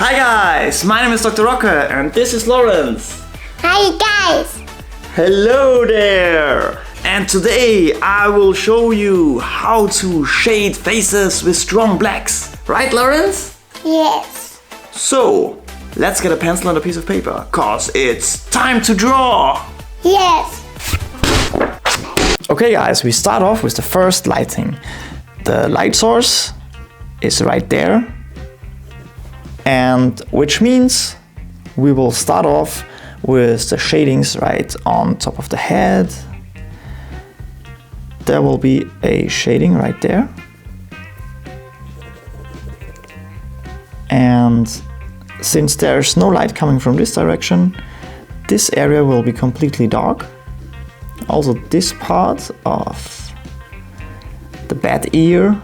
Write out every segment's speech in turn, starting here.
Hi guys, my name is Dr. Rocker and this is Lawrence. Hi guys! Hello there! And today I will show you how to shade faces with strong blacks. Right, Lawrence? Yes. So, let's get a pencil and a piece of paper, cause it's time to draw! Yes. Okay guys, we start off with the first lighting. The light source is right there. And which means we will start off with the shadings right on top of the head. There will be a shading right there. And since there's no light coming from this direction, this area will be completely dark. Also this part of the bat ear.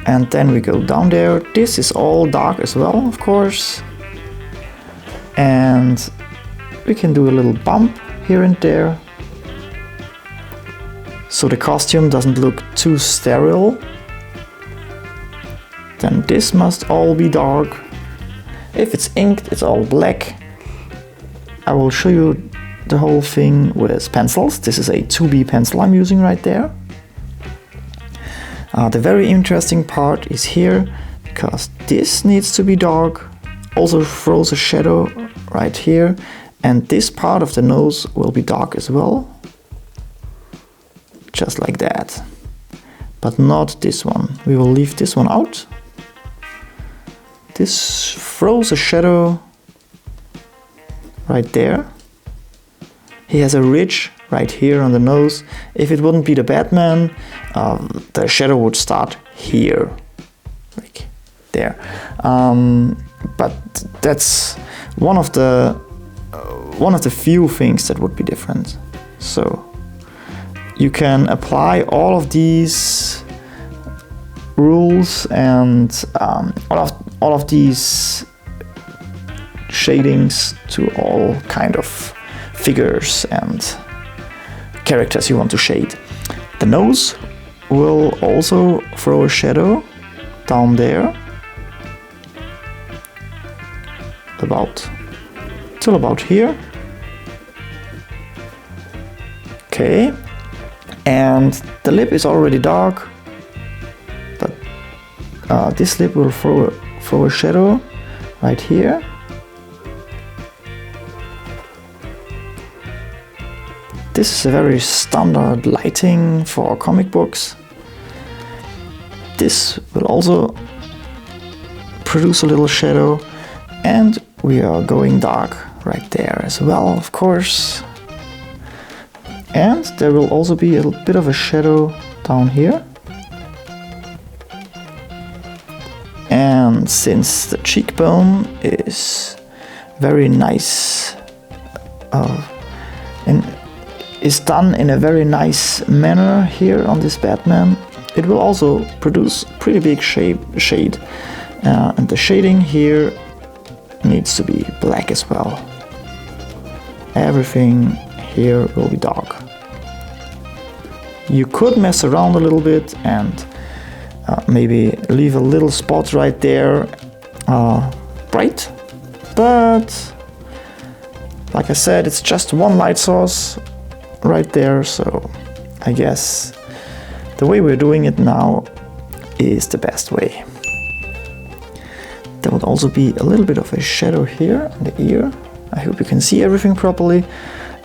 And then we go down there. This is all dark as well, of course. And we can do a little bump here and there, so the costume doesn't look too sterile. Then this must all be dark. If it's inked, it's all black. I will show you the whole thing with pencils. This is a 2B pencil I'm using right there. The very interesting part is here, because this needs to be dark. Also throws a shadow right here, and this part of the nose will be dark as well. Just like that. But not this one. We will leave this one out. This throws a shadow right there. He has a ridge right here on the nose. If it wouldn't be the Batman, the shadow would start here, like there. But that's one of the few things that would be different. So you can apply all of these rules and all of these shadings to all kind of figures and characters you want to shade. The nose will also throw a shadow down there, till about here. Okay, and the lip is already dark, but this lip will throw a shadow right here. This is a very standard lighting for comic books. This will also produce a little shadow, and we are going dark right there as well, of course. And there will also be a little bit of a shadow down here. And since the cheekbone is very nice and is done in a very nice manner here on this Batman, it will also produce pretty big shade. And the shading here needs to be black as well. Everything here will be dark. You could mess around a little bit and maybe leave a little spot right there bright, but like I said, it's just one light source right there, so I guess the way we're doing it now is the best way. There would also be a little bit of a shadow here in the ear. I hope you can see everything properly.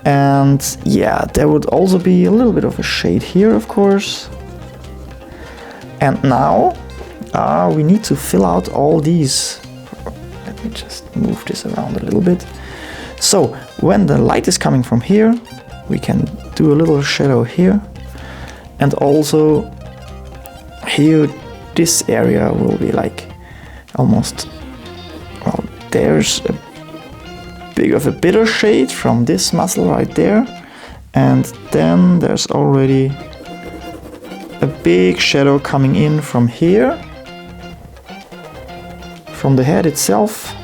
And yeah, there would also be a little bit of a shade here, of course. And now we need to fill out all these. Let me just move this around a little bit. So when the light is coming from here, we can do a little shadow here. And also here, this area will be like almost, well, there's a bit of a bitter shade from this muscle right there. And then there's already a big shadow coming in from here, from the head itself.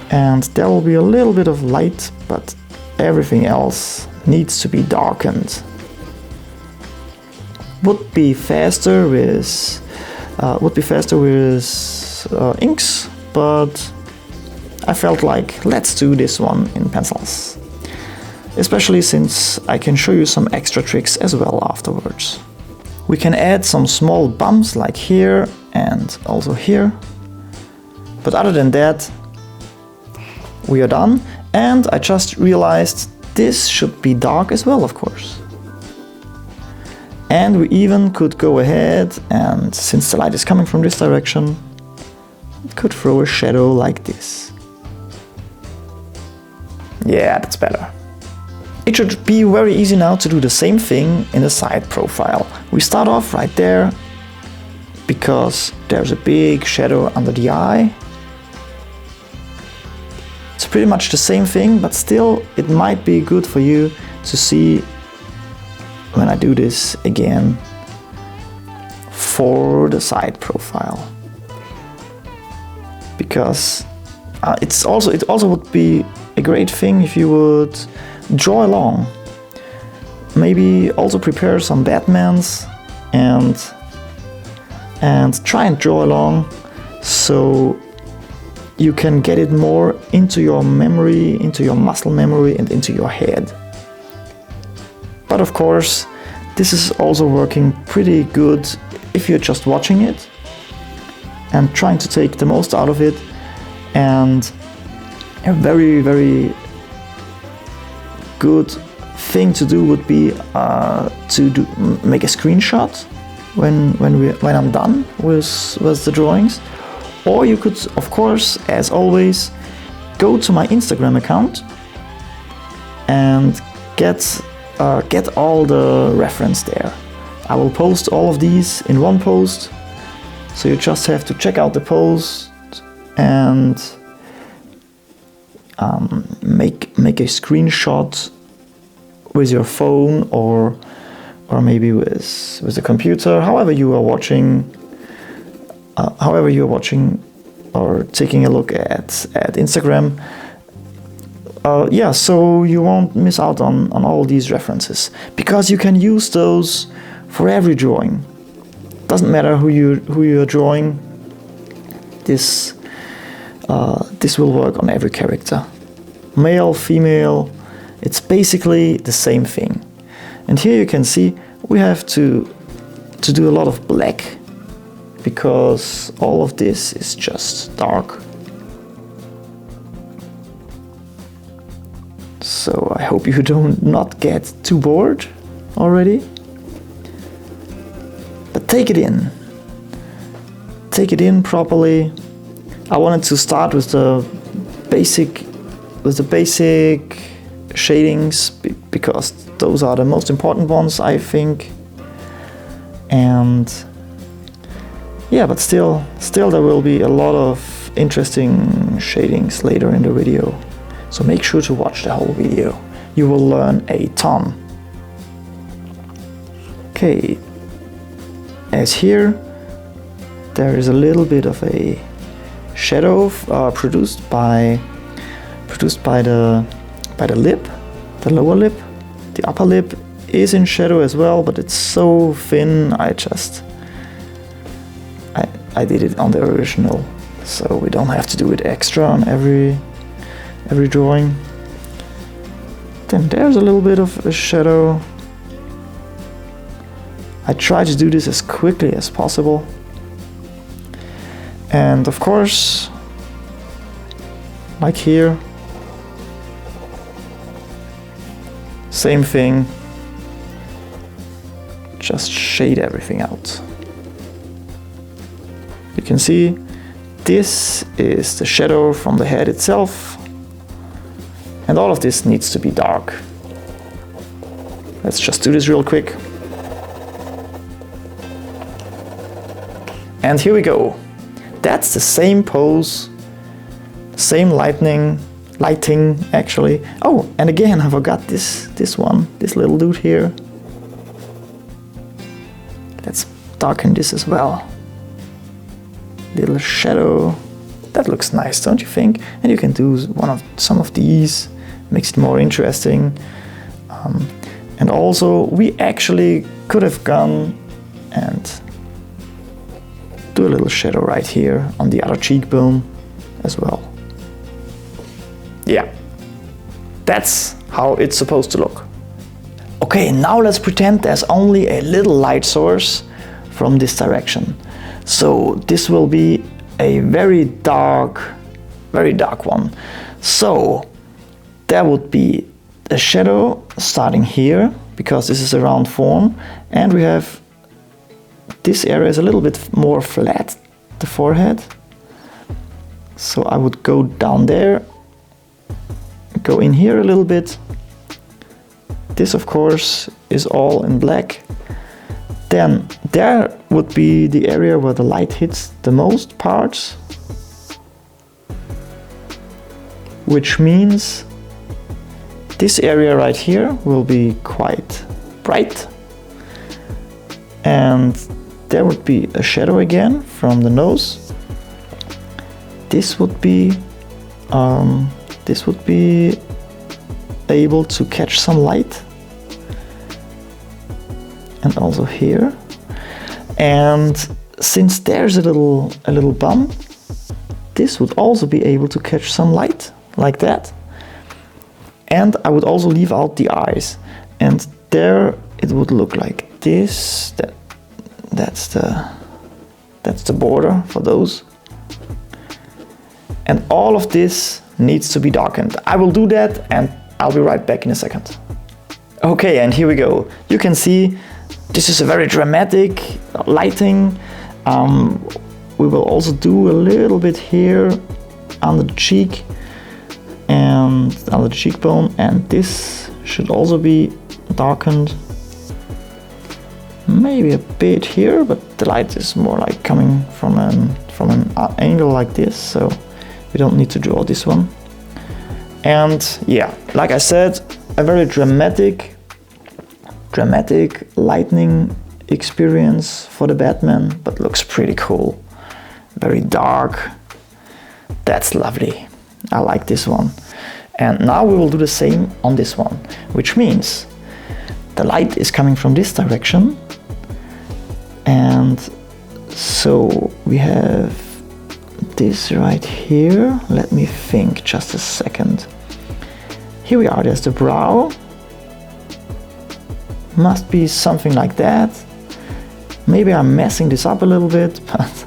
And there will be a little bit of light, but everything else needs to be darkened. Would be faster with inks, but I felt like let's do this one in pencils. Especially since I can show you some extra tricks as well afterwards. We can add some small bumps like here and also here. But other than that, we are done. And I just realized this should be dark as well, of course. And we even could go ahead and, since the light is coming from this direction, could throw a shadow like this. Yeah, that's better. It should be very easy now to do the same thing in the side profile. We start off right there, because there's a big shadow under the eye. It's pretty much the same thing, but still it might be good for you to see when I do this again for the side profile. Because it also would be a great thing if you would draw along. Maybe also prepare some Batmans and try and draw along so you can get it more into your memory, into your muscle memory and into your head. But of course, this is also working pretty good if you're just watching it and trying to take the most out of it. And a very, very good thing to do would be to make a screenshot when I'm done with the drawings. Or you could, of course, as always, go to my Instagram account and get all the reference there. I will post all of these in one post, so you just have to check out the post and make a screenshot with your phone or maybe with a computer, however you are watching or taking a look at Instagram. So you won't miss out on all these references, because you can use those for every drawing. Doesn't matter who you're drawing. This will work on every character, male, female. It's basically the same thing. And here you can see we have to do a lot of black, because all of this is just dark. So I hope you don't not get too bored already. But take it in. Take it in properly. I wanted to start with the basic shadings, because those are the most important ones, I think. And yeah, but still there will be a lot of interesting shadings later in the video. So make sure to watch the whole video. You will learn a ton. Okay, as here, there is a little bit of a shadow produced by the lip, the lower lip. The upper lip is in shadow as well, but it's so thin. I did it on the original, so we don't have to do it extra on every drawing. Then there's a little bit of a shadow. I try to do this as quickly as possible. And of course, like here, same thing, just shade everything out. You can see this is the shadow from the head itself, and all of this needs to be dark. Let's just do this real quick. And here we go. That's the same pose, same lighting actually. Oh, and again, I forgot this little dude here. Let's darken this as well. Little shadow. That looks nice, don't you think? And you can do some of these, makes it more interesting. And also, we actually could have gone and do a little shadow right here on the other cheekbone as well. Yeah, that's how it's supposed to look. Okay, now let's pretend there's only a little light source from this direction. So this will be a very dark one. So there would be a shadow starting here, because this is a round form, and we have this area is a little bit more flat, the forehead. So I would go down there, go in here a little bit. This of course is all in black. Then there would be the area where the light hits the most parts, which means this area right here will be quite bright, and there would be a shadow again from the nose. This would be able to catch some light, and also here. And since there's a little bump, this would also be able to catch some light like that. And I would also leave out the eyes, and there it would look like this. That's the border for those. And all of this needs to be darkened. I will do that and I'll be right back in a second. Okay, and here we go. You can see this is a very dramatic lighting. We will also do a little bit here under the cheek and under the cheekbone, and this should also be darkened. Maybe a bit here, but the light is more like coming from an angle like this, so we don't need to draw this one. And yeah, like I said, a very dramatic lightning experience for the Batman, but looks pretty cool. Very dark. That's lovely. I like this one. And now we will do the same on this one, which means the light is coming from this direction. And so we have this right here. Let me think just a second. Here we are, there's the brow. Must be something like that. Maybe I'm messing this up a little bit, but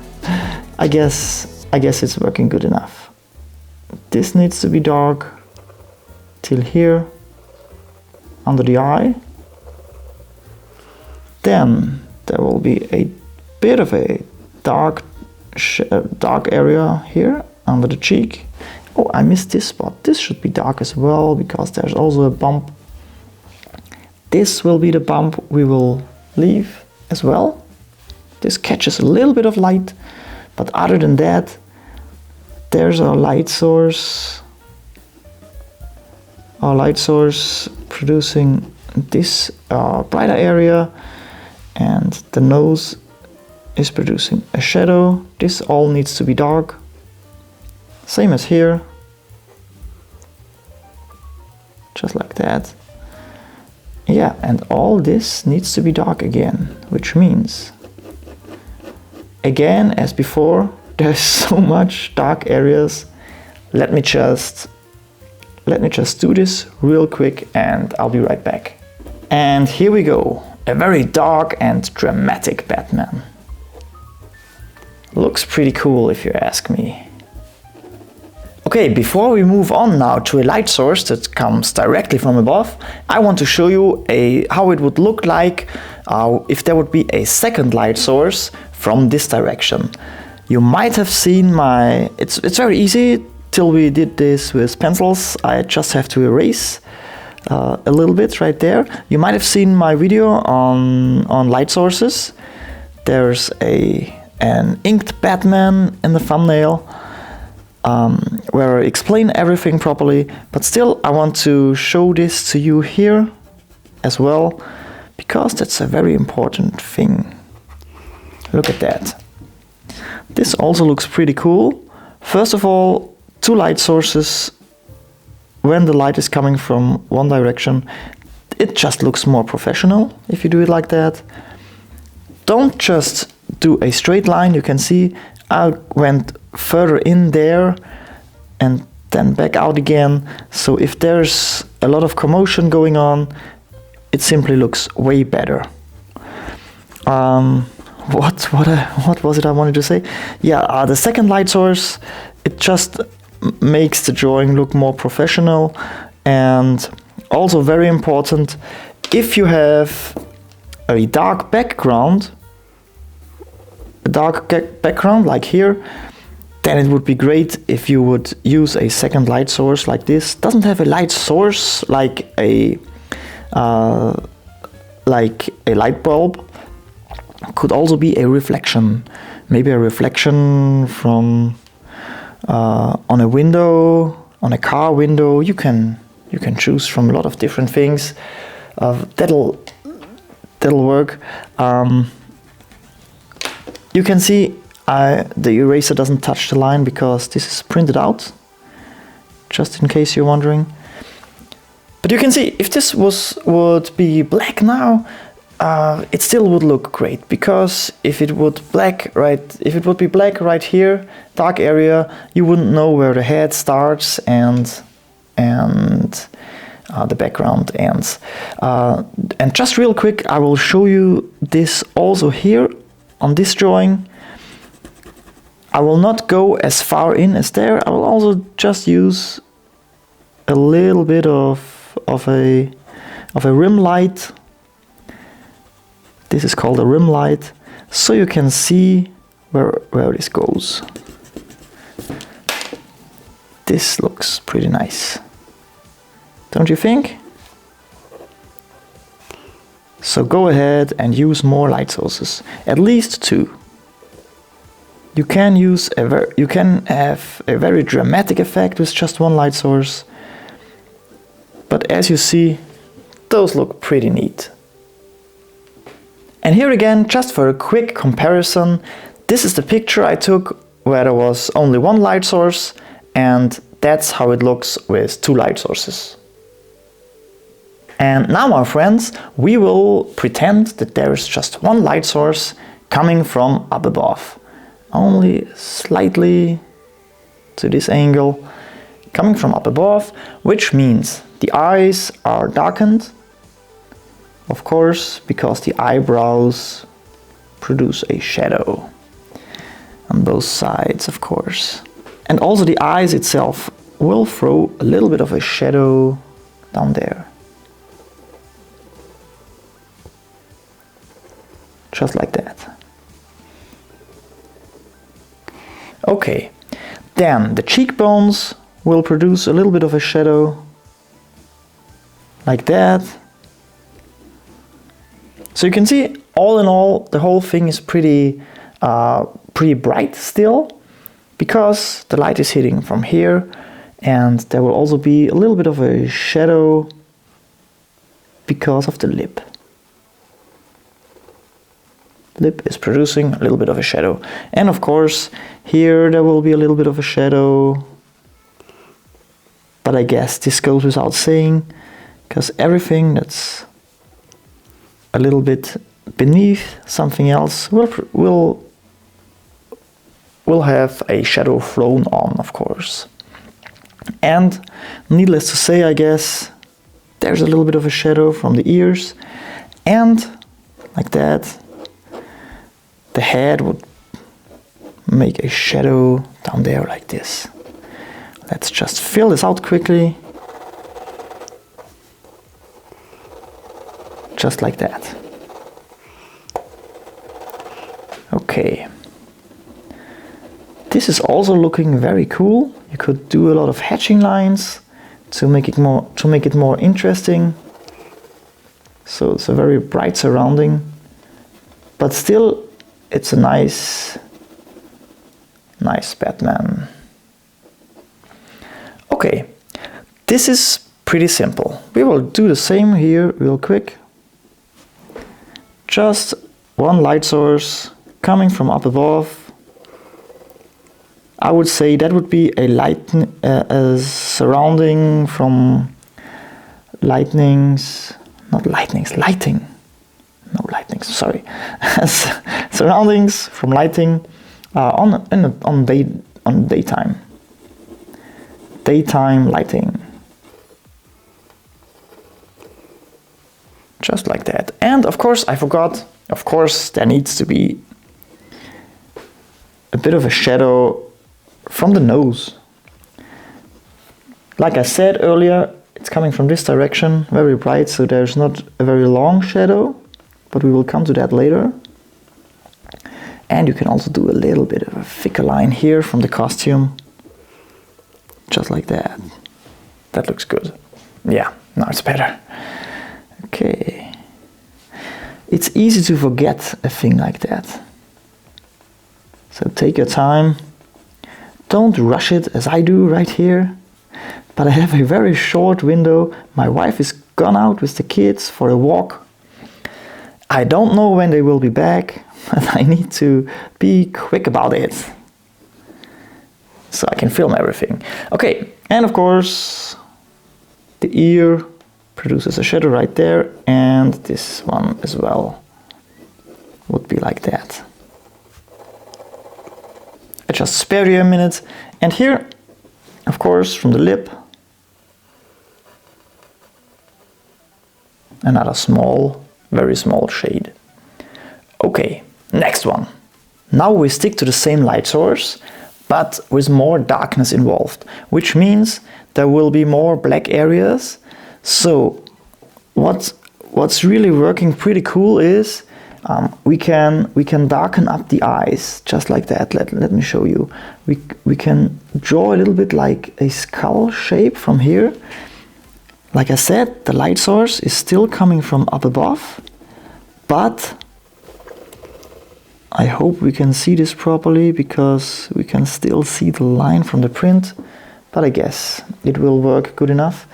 I guess it's working good enough. This needs to be dark till here, under the eye. Then there will be a bit of a dark area here under the cheek. Oh, I missed this spot. This should be dark as well, because there's also a bump. This will be the bump we will leave as well. This catches a little bit of light, but other than that, there's our light source. Our light source producing this brighter area, and the nose is producing a shadow. This all needs to be dark. Same as here. Just like that. Yeah, and all this needs to be dark again, which means, again, as before, there's so much dark areas. Let me just do this real quick and I'll be right back. And here we go. A very dark and dramatic Batman. Looks pretty cool if you ask me. Okay, before we move on now to a light source that comes directly from above, I want to show you how it would look like if there would be a second light source from this direction. You might have seen it's very easy. Till we did this with pencils, I just have to erase a little bit right there. You might have seen my video on light sources. There's an inked Batman in the thumbnail, where I explain everything properly, but still I want to show this to you here as well, because that's a very important thing. Look at that. This also looks pretty cool. First of all, two light sources. When the light is coming from one direction, it just looks more professional if you do it like that. Don't just do a straight line, you can see I went further in there and then back out again. So if there's a lot of commotion going on, it simply looks way better. What was it I wanted to say? Yeah, the second light source, it just makes the drawing look more professional, and also very important, if you have a dark background like here, then it would be great if you would use a second light source like this. Doesn't have a light source like a light bulb. Could also be a reflection, maybe a reflection from on a window, on a car window. You can choose from a lot of different things. That'll work. You can see the eraser doesn't touch the line because this is printed out, just in case you're wondering. But you can see if this would be black now, it still would look great, because if it would be black right here, dark area, you wouldn't know where the head starts and the background ends. And just real quick, I will show you this also here on this drawing. I will not go as far in as there. I will also just use a little bit of a rim light. This is called a rim light, so you can see where this goes. This looks pretty nice, don't you think? So go ahead and use more light sources, at least 2. You can have a very dramatic effect with just 1 light source, but as you see, those look pretty neat. And here again, just for a quick comparison, this is the picture I took where there was only 1 light source, and that's how it looks with 2 light sources. And now, my friends, we will pretend that there is just 1 light source coming from up above. Only slightly to this angle, coming from up above, which means the eyes are darkened, of course, because the eyebrows produce a shadow on both sides, of course. And also the eyes itself will throw a little bit of a shadow down there. Just like that. Okay, then the cheekbones will produce a little bit of a shadow, like that. So you can see, all in all, the whole thing is pretty bright still, because the light is hitting from here, and there will also be a little bit of a shadow because of the lip. Lip is producing a little bit of a shadow, and of course here there will be a little bit of a shadow, but I guess this goes without saying, because everything that's a little bit beneath something else will have a shadow thrown on, of course. And needless to say, I guess there's a little bit of a shadow from the ears, and like that the head would make a shadow down there like this. Let's just fill this out quickly. Just like that. Okay. This is also looking very cool. You could do a lot of hatching lines to make it more interesting. So it's a very bright surrounding, but still it's a nice Batman. Okay, this is pretty simple. We will do the same here real quick. Just 1 light source coming from up above. I would say that would be a surrounding from lighting. no lightnings, sorry, surroundings from lighting on daytime lighting, just like that. And of course, I forgot, of course, there needs to be a bit of a shadow from the nose. Like I said earlier, it's coming from this direction, very bright, so there's not a very long shadow, but we will come to that later. And you can also do a little bit of a thicker line here from the costume, just like that. That looks good. Yeah, now it's better. Okay. It's easy to forget a thing like that. So take your time. Don't rush it as I do right here. But I have a very short window. My wife is gone out with the kids for a walk. I don't know when they will be back, but I need to be quick about it, so I can film everything. Okay, and of course, the ear produces a shadow right there, and this one as well would be like that. I just spare you a minute, and here, of course, from the lip, another small, very small shade. Okay, next one. Now we stick to the same light source, but with more darkness involved, which means there will be more black areas. So what's really working pretty cool is we can darken up the eyes just like that. Let me show you. We can draw a little bit like a skull shape from here. Like I said, the light source is still coming from up above, but I hope we can see this properly because we can still see the line from the print, but I guess it will work good enough.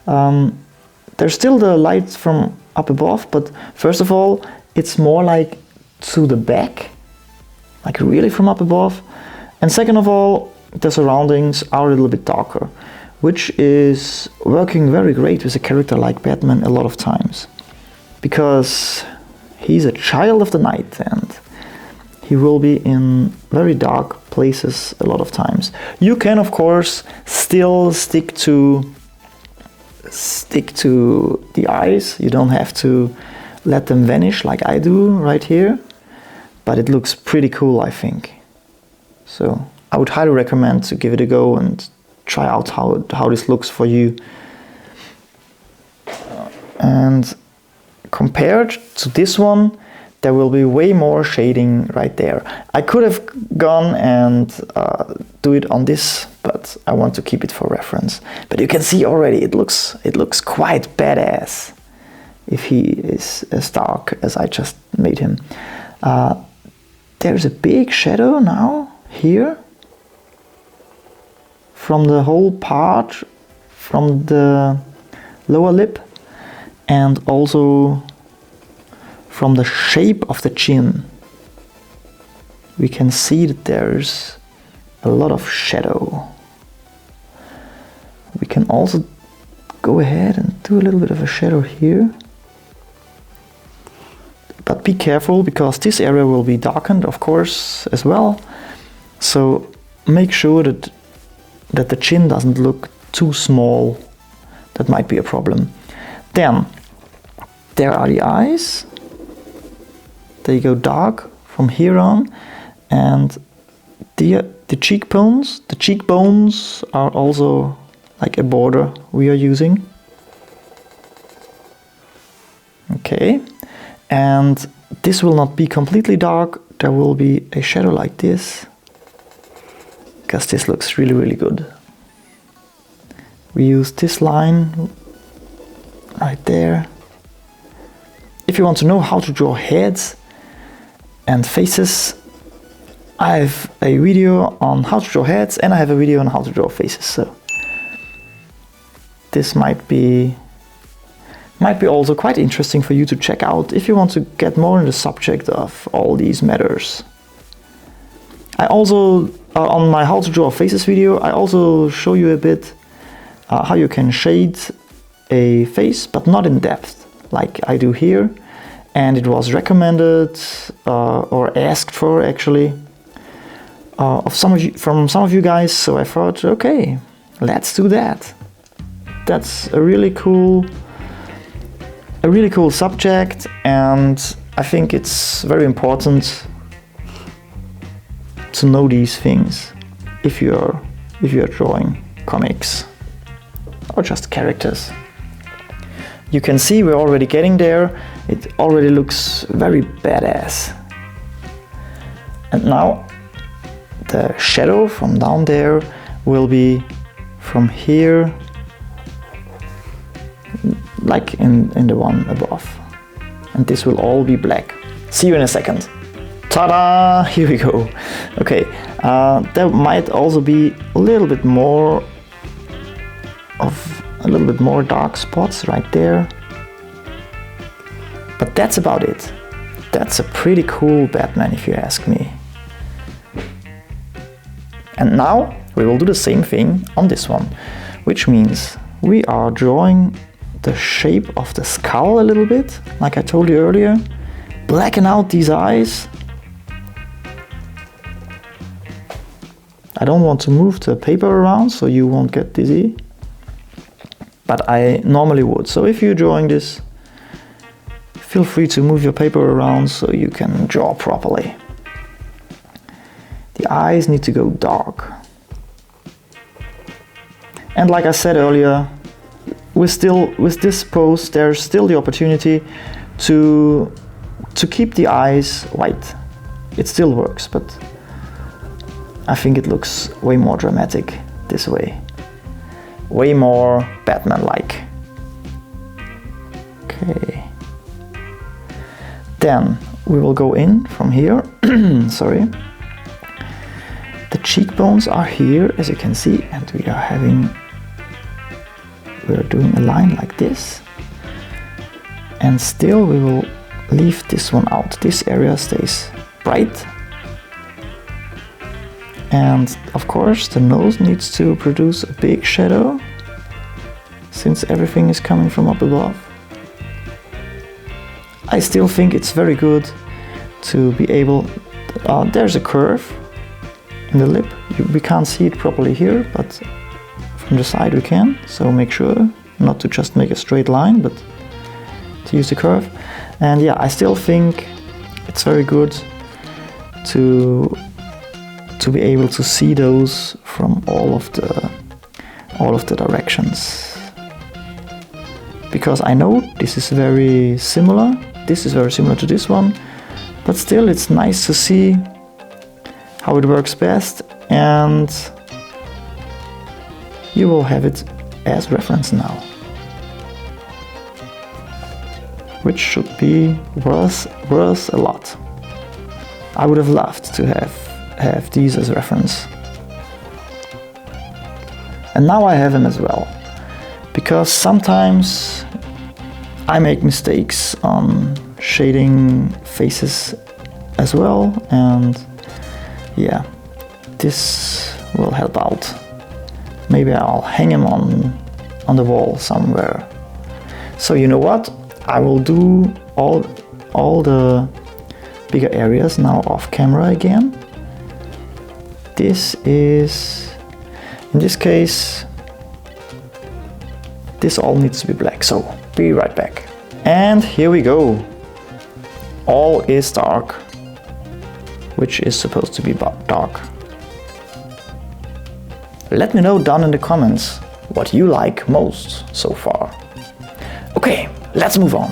There's still the light from up above, but first of all, it's more like to the back, like really from up above. And second of all, the surroundings are a little bit darker, which is working very great with a character like Batman a lot of times, because he's a child of the night and he will be in very dark places a lot of times. You can of course still stick to the eyes. You don't have to let them vanish like I do right here, but it looks pretty cool, I think. So I would highly recommend to give it a go and try out how this looks for you. And compared to this one, there will be way more shading right there. I could have gone and do it on this, but I want to keep it for reference. But you can see already it looks quite badass if he is as dark as I just made him. There's a big shadow now here from the whole part, from the lower lip, and also from the shape of the chin. We can see that there's a lot of shadow. We can also go ahead and do a little bit of a shadow here. But be careful, because this area will be darkened, of course, as well. So make sure that the chin doesn't look too small. That might be a problem. Then there are the eyes. They go dark from here on, and the cheekbones. The cheekbones are also like a border we are using. Okay, and this will not be completely dark. There will be a shadow like this, because this looks really, really good. We use this line right there. If you want to know how to draw heads and faces, I have a video on how to draw heads, and I have a video on how to draw faces. So this might be also quite interesting for you to check out if you want to get more in the subject of all these matters. I also, on my how to draw faces video, I also show you a bit how you can shade a face, but not in depth like I do here. and it was recommended or asked for actually from some of you guys. So I thought, okay, let's do that. That's a really cool subject, and I think it's very important to know these things if you're drawing comics or just characters. You can see we're already getting there. It already looks very badass. And now the shadow from down there will be from here, like in the one above. And this will all be black. See you in a second. Ta-da! Here we go. Okay, there might also be a little bit more dark spots right there. But that's about it. That's a pretty cool Batman if you ask me. And now we will do the same thing on this one, which means we are drawing the shape of the skull a little bit, like I told you earlier. Blacken out these eyes. I don't want to move the paper around so you won't get dizzy, but I normally would. So if you're drawing this, feel free to move your paper around so you can draw properly. The eyes need to go dark. And like I said earlier, with this pose, there's still the opportunity to keep the eyes white. It still works, but I think it looks way more dramatic this way. Way more Batman-like. Okay. Then we will go in from here. Sorry. The cheekbones are here, as you can see, and we are doing a line like this. And still we will leave this one out. This area stays bright. And of course the nose needs to produce a big shadow, since everything is coming from up above. I still think it's very good to be able... there's a curve in the lip. We can't see it properly here, but from the side we can. So make sure not to just make a straight line, but to use the curve. And yeah, I still think it's very good to be able to see those from all of the directions. Because I know this is very similar. This is very similar to this one, but still it's nice to see how it works best, and you will have it as reference now, which should be worth a lot. I would have loved to have these as reference. And now I have them as well, because sometimes I make mistakes on shading faces as well, and yeah, this will help out. Maybe I'll hang him on the wall somewhere. So you know what? I will do all the bigger areas now off camera again. This is, in this case, this all needs to be black, so be right back. And here we go. All is dark, which is supposed to be dark. Let me know down in the comments what you like most so far. Okay, let's move on.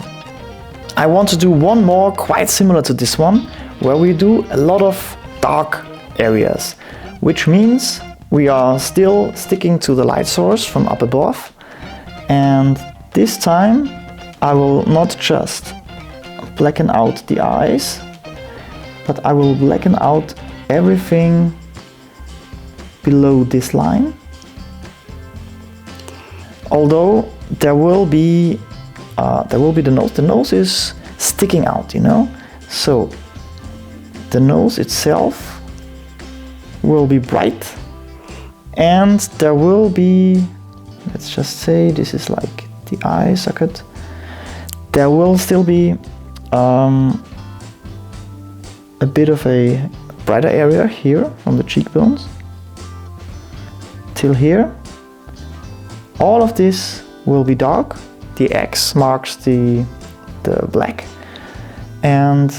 I want to do one more quite similar to this one, where we do a lot of dark areas, which means we are still sticking to the light source from up above, and this time I will not just blacken out the eyes, but I will blacken out everything below this line. Although there will be the nose. The nose is sticking out, you know. So the nose itself will be bright, and there will be, let's just say this is like the eye socket. There will still be a bit of a brighter area here from the cheekbones till here. All of this will be dark. The X marks the black, and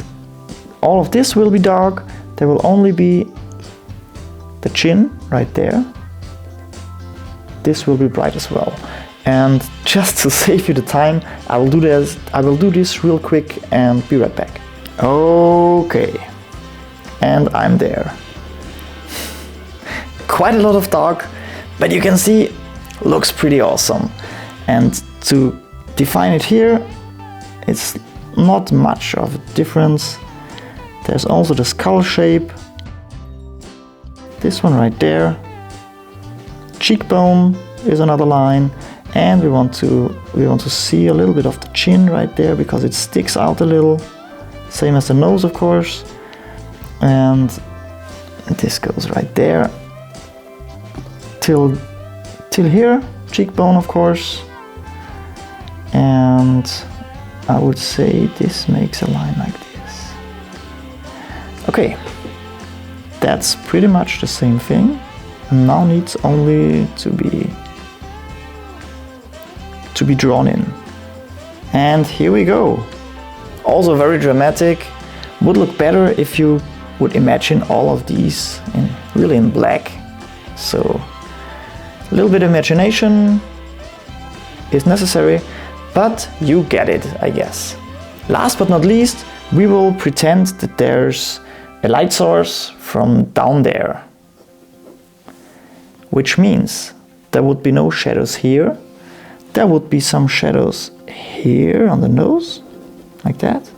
all of this will be dark. There will only be the chin right there. This will be bright as well. And just to save you the time, I will do this real quick and be right back. Okay, and I'm there. Quite a lot of dark, but you can see looks pretty awesome. And to define it here, it's not much of a difference. There's also the skull shape, this one right there. Cheekbone is another line, and we want to see a little bit of the chin right there because it sticks out a little, same as the nose of course. And this goes right there till here, cheekbone of course. And I would say this makes a line like this. Okay, that's pretty much the same thing. Now needs only to be drawn in. And here we go. Also very dramatic. Would look better if you would imagine all of these really in black. So a little bit of imagination is necessary, but you get it, I guess. Last but not least, we will pretend that there's a light source from down there, which means there would be no shadows here. There would be some shadows here on the nose, like that.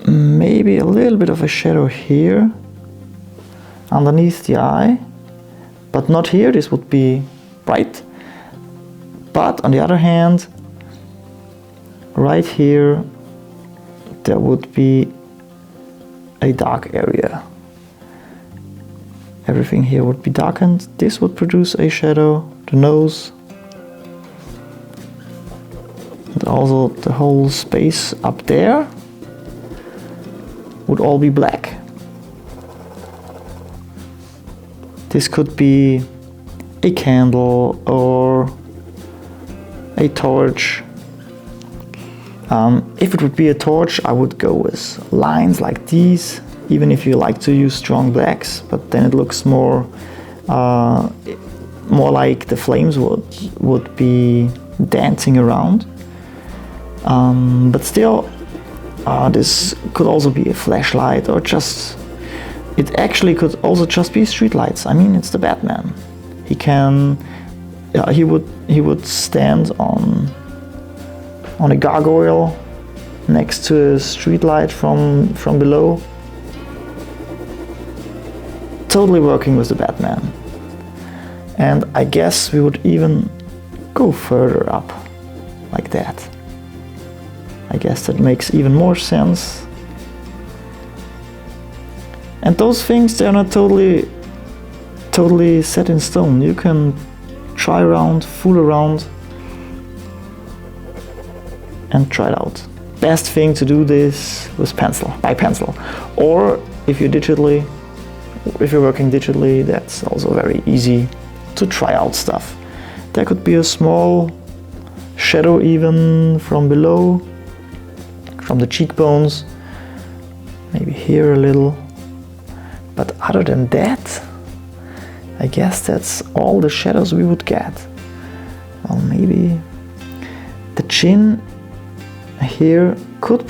Maybe a little bit of a shadow here underneath the eye, but not here. This would be bright. But on the other hand, right here, there would be a dark area. Everything here would be darkened. This would produce a shadow, the nose, and also the whole space up there would all be black. This could be a candle or a torch. If it would be a torch, I would go with lines like these, even if you like to use strong blacks, but then it looks more like the flames would be dancing around. But still, this could also be a flashlight, or it actually could also just be street lights. I mean, it's the Batman. He would stand on a gargoyle next to a street light from below. Totally working with the Batman. And I guess we would even go further up like that. I guess that makes even more sense. And those things, they're not totally set in stone. You can try around, fool around, and try it out. Best thing to do this with by pencil. Or if you're working digitally, that's also very easy to try out stuff. There could be a small shadow even from below, from the cheekbones, maybe here a little. But other than that, I guess that's all the shadows we would get. Well, maybe the chin here could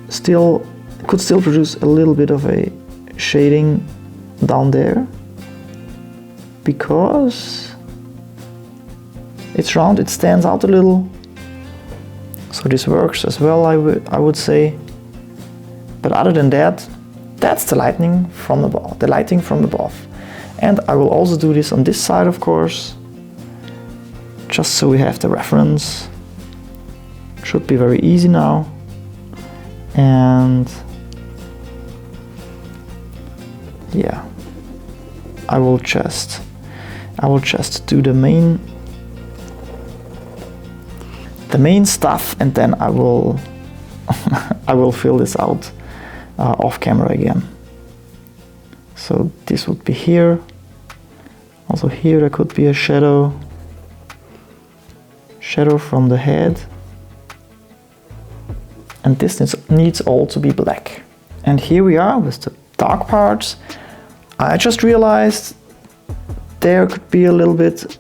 still produce a little bit of a shading down there, because it's round, it stands out a little. So this works as well, I would say. But other than that, that's the lighting from above. And I will also do this on this side, of course, just so we have the reference. Should be very easy now. And yeah, I will just do the the main stuff, and then I will I will fill this out off camera again. So this would be here. Also here there could be a shadow from the head. And this needs all to be black. And here we are with the dark parts. I just realized there could be a little bit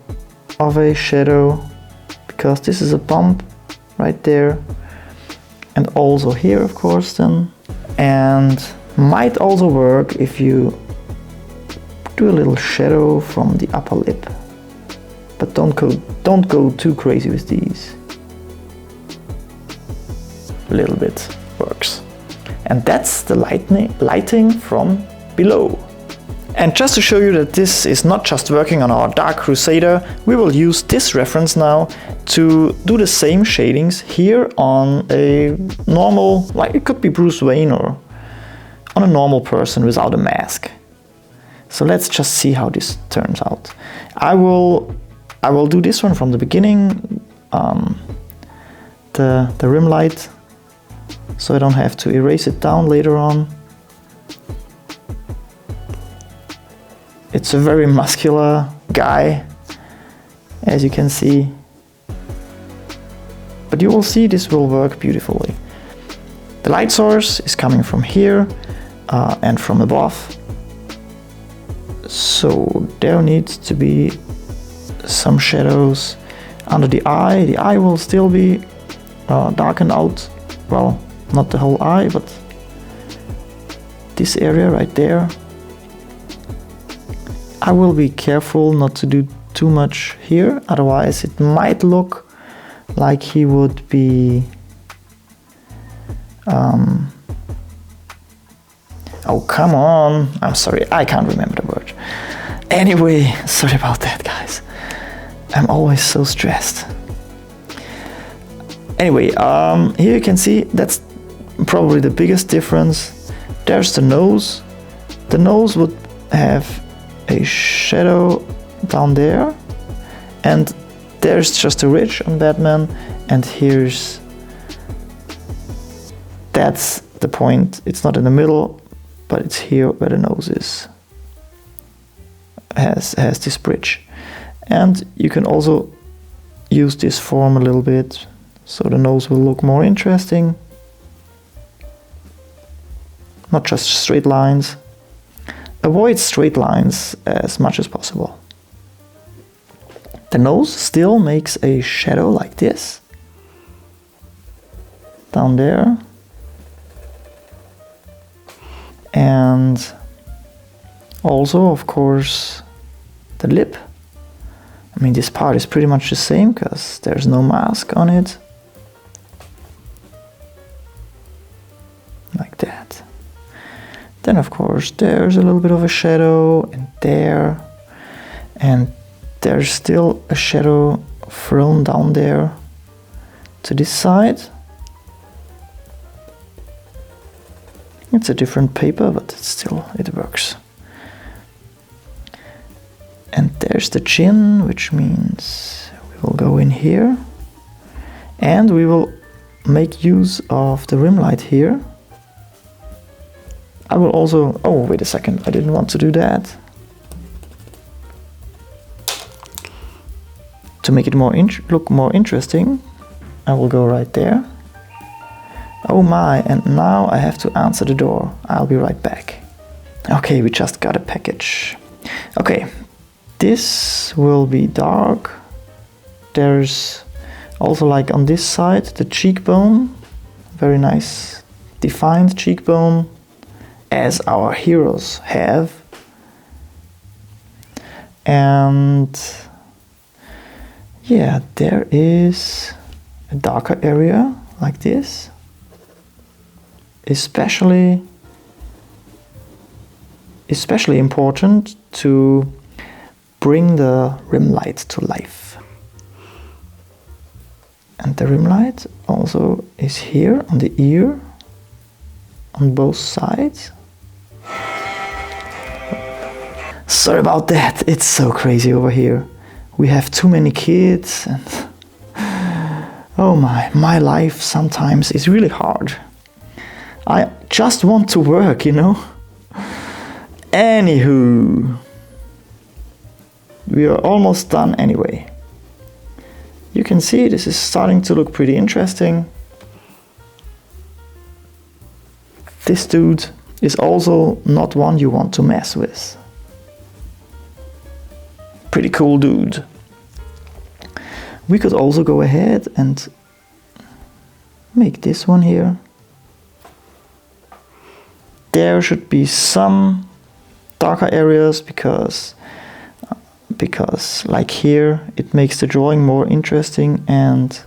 of a shadow because this is a bump right there. And also here, of course, then. And might also work if you do a little shadow from the upper lip. But don't go too crazy with these. A little bit works. And that's the lighting from below. And just to show you that this is not just working on our Dark Crusader, we will use this reference now to do the same shadings here on a normal, like it could be Bruce Wayne or on a normal person without a mask. So let's just see how this turns out. I will do this one from the beginning, the rim light, so I don't have to erase it down later on. It's a very muscular guy, as you can see. But you will see this will work beautifully. The light source is coming from here and from above. So there needs to be some shadows under the eye. The eye will still be darkened out. Well, not the whole eye, but this area right there. I will be careful not to do too much here, otherwise it might look like he would be oh, come on, I'm sorry, I can't remember the word. Anyway, sorry about that, guys. I'm always so stressed. Anyway, here you can see that's probably the biggest difference. There's the nose. The nose would have a shadow down there, and there's just a ridge on Batman, and that's the point. It's not in the middle, but it's here where the nose is. Has this bridge. And you can also use this form a little bit, so the nose will look more interesting. Not just straight lines. Avoid straight lines as much as possible. The nose still makes a shadow like this. Down there. And also, of course, the lip. I mean, this part is pretty much the same because there's no mask on it. Like that. Then, of course, there's a little bit of a shadow, and there's still a shadow thrown down there to this side. It's a different paper, but it works. And there's the chin, which means we will go in here, and we will make use of the rim light here. I will also, oh wait a second, I didn't want to do that. To make it look more interesting, I will go right there. Oh my, and now I have to answer the door. I'll be right back. Okay, we just got a package. Okay, this will be dark. There's also, like on this side, the cheekbone. Very nice defined cheekbone, as our heroes have. And yeah, there is a darker area like this. Especially important to bring the rim light to life. And the rim light also is here on the ear, on both sides. Sorry about that, it's so crazy over here. We have too many kids, and Oh my life sometimes is really hard. I just want to work, you know? Anywho, we are almost done anyway. You can see this is starting to look pretty interesting. This dude is also not one you want to mess with. Pretty cool dude. We could also go ahead and make this one here. There should be some darker areas because like here it makes the drawing more interesting, and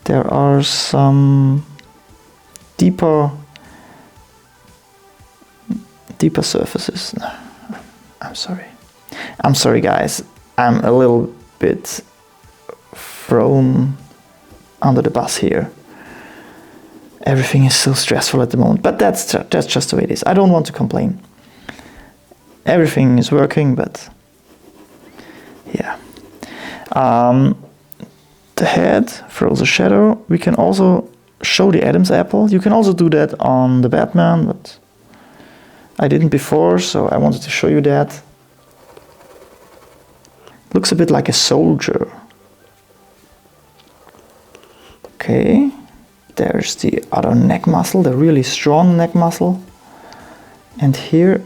there are some deeper surfaces. I'm sorry guys, I'm a little bit thrown under the bus here. Everything is so stressful at the moment, but that's just the way it is. I don't want to complain. Everything is working, but yeah. The head throws a shadow. We can also show the Adam's apple. You can also do that on the Batman, but I didn't before, so I wanted to show you that. Looks a bit like a soldier. Okay, there's the other neck muscle, the really strong neck muscle. And here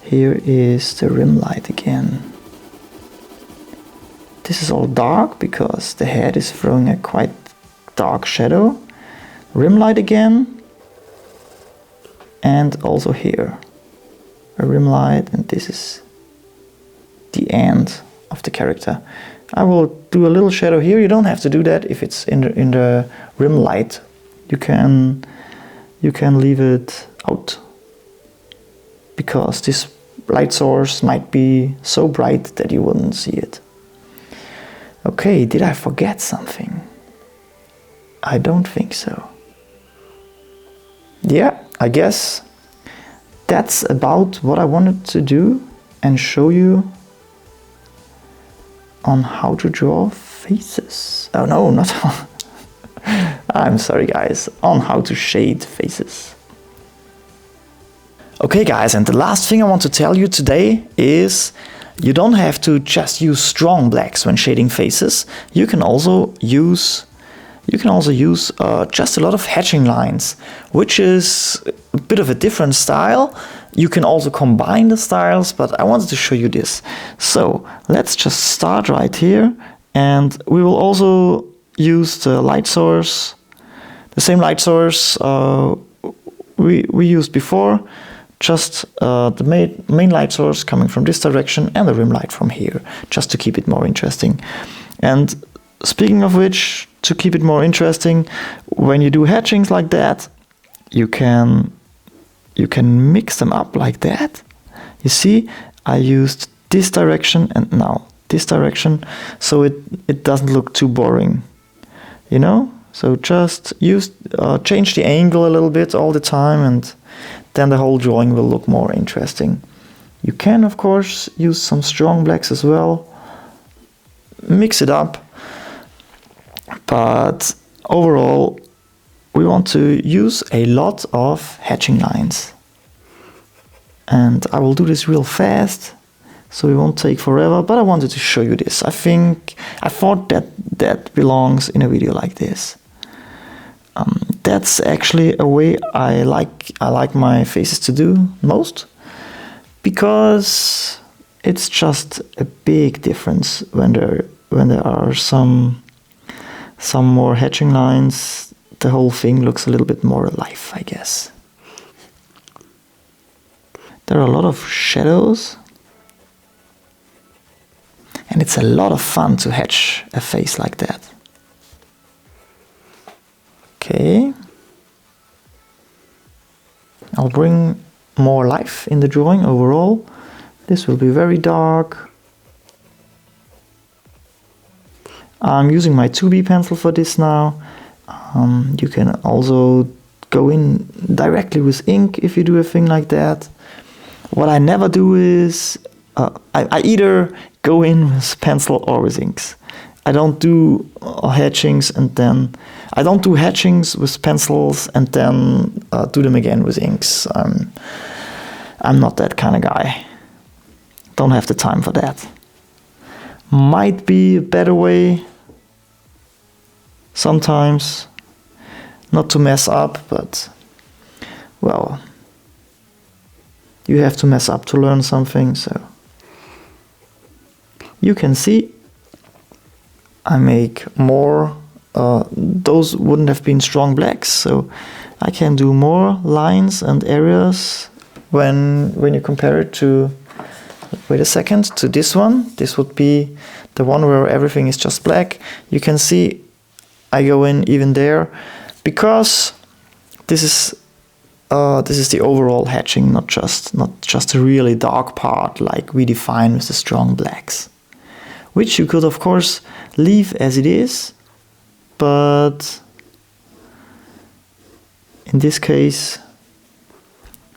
is the rim light again. This is all dark because the head is throwing a quite dark shadow. Rim light again, and also here a rim light, and this is the end of the character. I will do a little shadow here. You don't have to do that if it's in the rim light. You can leave it out because this light source might be so bright that you wouldn't see it. Okay, did I forget something? I don't think so. Yeah, I guess that's about what I wanted to do and show you on how to draw faces. Oh no, not on. I'm sorry guys, on how to shade faces. Okay guys, and the last thing I want to tell you today is you don't have to just use strong blacks when shading faces. You can also use just a lot of hatching lines, which is a bit of a different style. You can also combine the styles, but I wanted to show you this. So let's just start right here, and we will also use the light source, the same light source we used before, just the main light source coming from this direction and the rim light from here, just to keep it more interesting. And speaking of which, to keep it more interesting, when you do hatchings like that, you can mix them up like that. You see, I used this direction and now this direction, so it doesn't look too boring, you know? So just change the angle a little bit all the time, and then the whole drawing will look more interesting. You can, of course, use some strong blacks as well, mix it up. But overall, we want to use a lot of hatching lines. And I will do this real fast, so it won't take forever, but I wanted to show you this. I thought that belongs in a video like this. That's actually a way I like my faces to do most, because it's just a big difference when there are some more hatching lines. The whole thing looks a little bit more alive, I guess. There are a lot of shadows, and it's a lot of fun to hatch a face like that. Okay, I'll bring more life in the drawing overall. This will be very dark. I'm using my 2B pencil for this now. You can also go in directly with ink if you do a thing like that. What I never do is I either go in with pencil or with inks. I don't do hatchings and then I don't do hatchings with pencils and then do them again with inks. I'm not that kind of guy. Don't have the time for that. Might be a better way sometimes, not to mess up, but well, you have to mess up to learn something. So you can see I make more. Those wouldn't have been strong blacks, so I can do more lines and areas when you compare it to, wait a second, to this one. This would be the one where everything is just black. You can see I go in even there because this is the overall hatching, not just a really dark part like we define with the strong blacks, which you could of course leave as it is, but in this case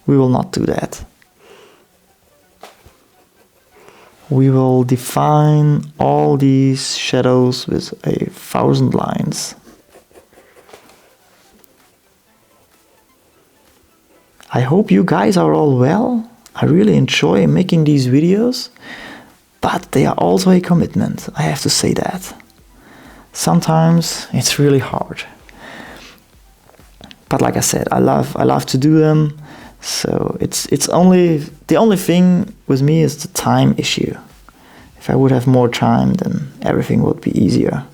we will not do that. We will define all these shadows with 1,000 lines. I hope you guys are all well. I really enjoy making these videos, but they are also a commitment, I have to say that. Sometimes it's really hard. But like I said, I love to do them. So it's only the only thing with me is the time issue. If I would have more time, then everything would be easier.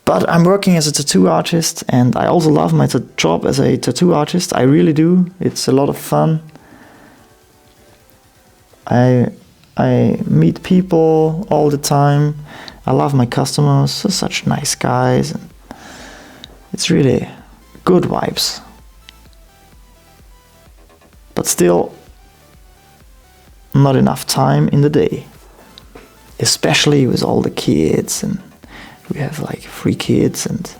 But I'm working as a tattoo artist, and I also love my job as a tattoo artist. I really do. It's a lot of fun. I meet people all the time. I love my customers. They're such nice guys, and it's really good vibes. But still, not enough time in the day, especially with all the kids, and we have like 3 kids and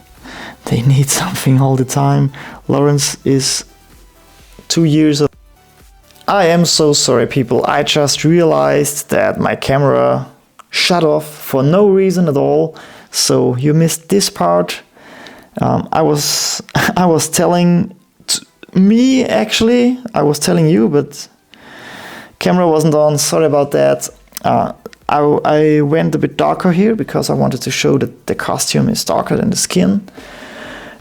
they need something all the time. Lawrence is 2 years old. I am so sorry, people. I just realized that my camera shut off for no reason at all, so you missed this part. I was telling me, actually, I was telling you, but camera wasn't on. Sorry about that. I went a bit darker here because I wanted to show that the costume is darker than the skin.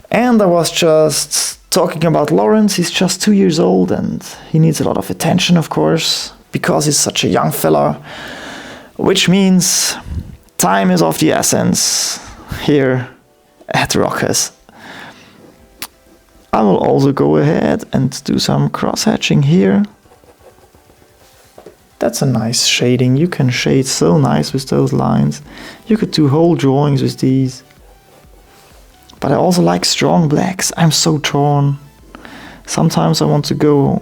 And I was just talking about Lawrence. He's just 2 years old and he needs a lot of attention, of course, because he's such a young fella, which means time is of the essence here at Rockers. I will also go ahead and do some cross-hatching here. That's a nice shading. You can shade so nice with those lines. You could do whole drawings with these. But I also like strong blacks. I'm so torn. Sometimes I want to go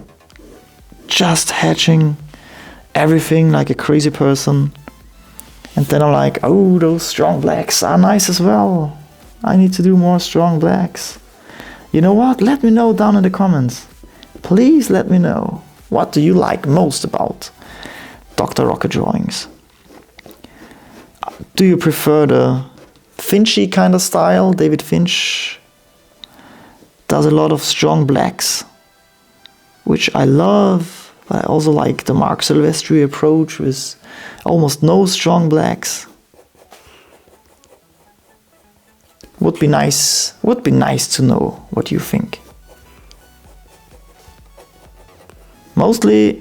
just hatching everything like a crazy person. And then I'm like, oh, those strong blacks are nice as well. I need to do more strong blacks. You know what? Let me know down in the comments. Please let me know. What do you like most about Dr. Rocker drawings? Do you prefer the Finchy kind of style? David Finch does a lot of strong blacks, which I love. I also like the Mark Silvestri approach with almost no strong blacks. Would be nice to know what you think. Mostly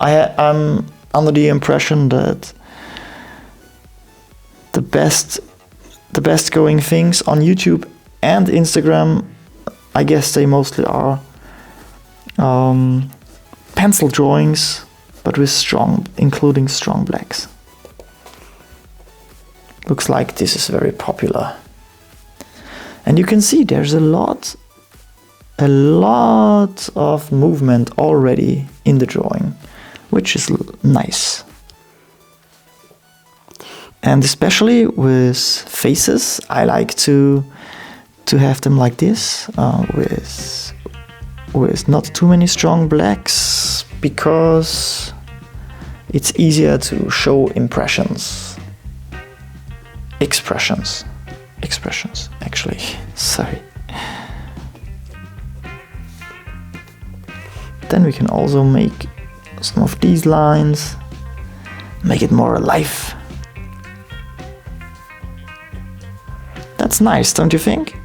I'm under the impression that the best going things on YouTube and Instagram, I guess they mostly are pencil drawings, but with including strong blacks. Looks like this is very popular. And you can see there's a lot of movement already in the drawing, which is nice. And especially with faces, I like to have them like this, with not too many strong blacks, because it's easier to show expressions, actually, sorry. Then we can also make some of these lines, make it more alive. That's nice, don't you think?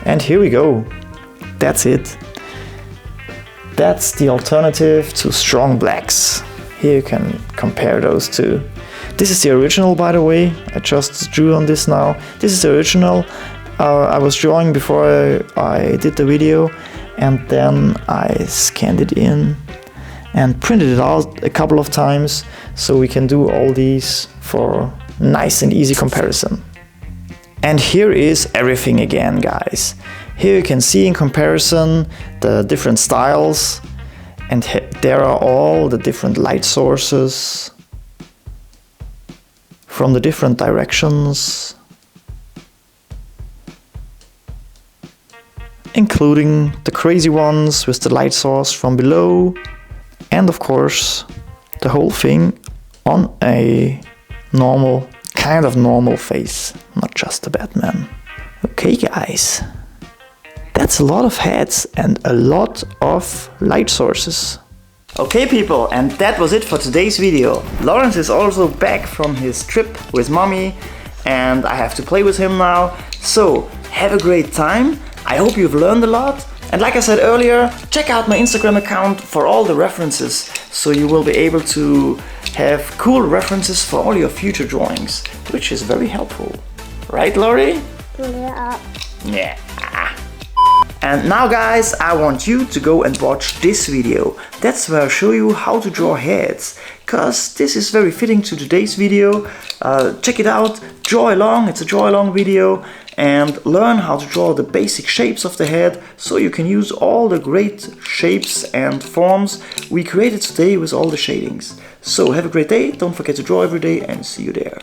And here we go. That's it. That's the alternative to strong blacks. Here you can compare those two. This is the original, by the way. I just drew on this now. This is the original. I was drawing before I did the video, and then I scanned it in and printed it out a couple of times so we can do all these for nice and easy comparison. And here is everything again, guys. Here you can see in comparison the different styles, and there are all the different light sources from the different directions, including the crazy ones with the light source from below, and of course the whole thing on a normal, kind of normal face, not just a Batman. Okay guys, that's a lot of heads and a lot of light sources. Okay people, and that was it for today's video. Lawrence is also back from his trip with mommy, and I have to play with him now. So have a great time. I hope you've learned a lot. And like I said earlier, check out my Instagram account for all the references, so you will be able to have cool references for all your future drawings, which is very helpful. Right, Lori? Yeah. Yeah. And now guys, I want you to go and watch this video. That's where I show you how to draw heads, cause this is very fitting to today's video. Check it out, draw along, it's a draw along video, and learn how to draw the basic shapes of the head so you can use all the great shapes and forms we created today with all the shadings. So have a great day, don't forget to draw every day, and see you there.